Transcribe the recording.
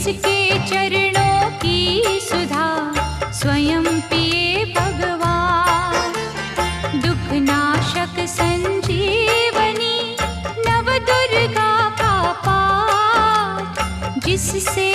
जिसके चरणों की सुधा स्वयं पिए भगवान। दुख नाशक संजीवनी नव दुर्गा का पाठ जिससे